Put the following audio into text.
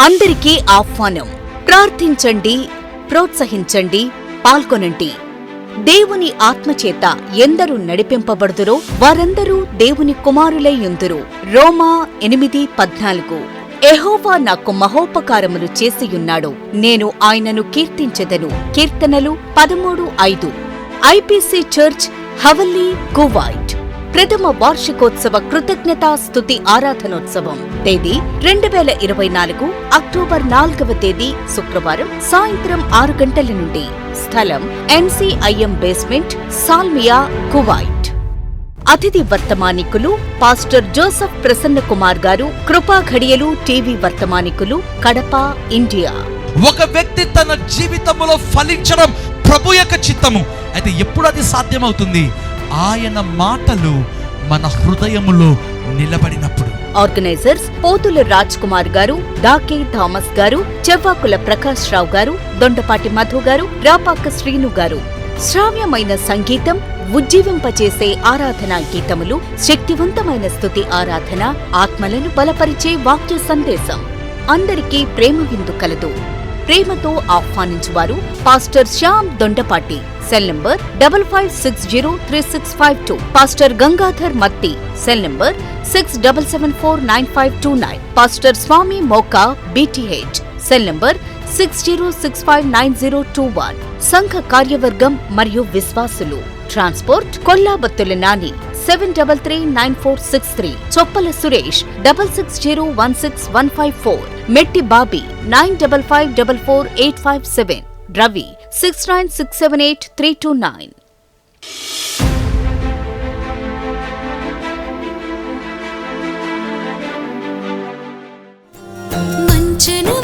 అందరికీ ఆహ్వానం. ప్రార్థించండి, ప్రోత్సహించండి, పాల్గొనండి. దేవుని ఆత్మచేత ఎందరు నడిపింపబడుదురో వారందరూ దేవుని కుమారులై యుందురు. రోమా 8:14. యెహోవా నాకు మహోపకారములు చేసియున్నాడు, నేను ఆయనను కీర్తించెదను. కీర్తనలు 13:5. IPC church, Hawally, Kuwait. ప్రథమ వార్షికోత్సవ కృతజ్ఞతా స్తుతి ఆరాధనోత్సవం. తేదీ 2024 అక్టోబర్ 4వ తేదీ శుక్రవారం సాయంత్రం 6 గంటల నుండి. స్థలం NCIM బేస్మెంట్, సాల్మియా, కువైట్. అతిథి వర్తమానికులు పాస్టర్ జోసెఫ్ ప్రసన్న కుమార్ గారు, కృపా ఘడియలు టీవీ వర్తమానికులు, కడప, ఇండియా. ఒక వ్యక్తి తన జీవితంలో ఫలించడం ప్రభు యొక్క చిత్తము. అయితే ఎప్పుడు అది సాధ్యమవుతుంది? ఆయన మాటలు మన హృదయములో నిలబడినప్పుడు. ఆర్గనైజర్స్ పోతుల రాజ్ కుమార్ గారు, డాకే థామస్ గారు, చెవ్వాకుల ప్రకాష్ రావు గారు, దొండపాటి మధు గారు, రాపాక శ్రీను గారు. శ్రావ్యమైన సంగీతం, ఉజ్జీవింపచేసే ఆరాధనా గీతములు, శక్తివంతమైన స్తుతి ఆరాధన, ఆత్మలను బలపరిచే వాక్య సందేశం. అందరికీ ప్రేమ విందు కలదు. ప్రేమతో ఆహ్వానించువారు pastor Shyam Dondapati. Cell number 55603652. Pastor Gangadhar Matti. Cell number 67749529. Pastor Swami Moka, BTH. Cell number 60659021. సంఘ కార్యవర్గం మరియు విశ్వాసులు. ట్రాన్స్పోర్ట్ కొల్లాబత్తుల నాని 73394663. చొప్పల సురేష్ 66016154. మెట్టి బాబీ 95544857. రవి 69678329. మంచను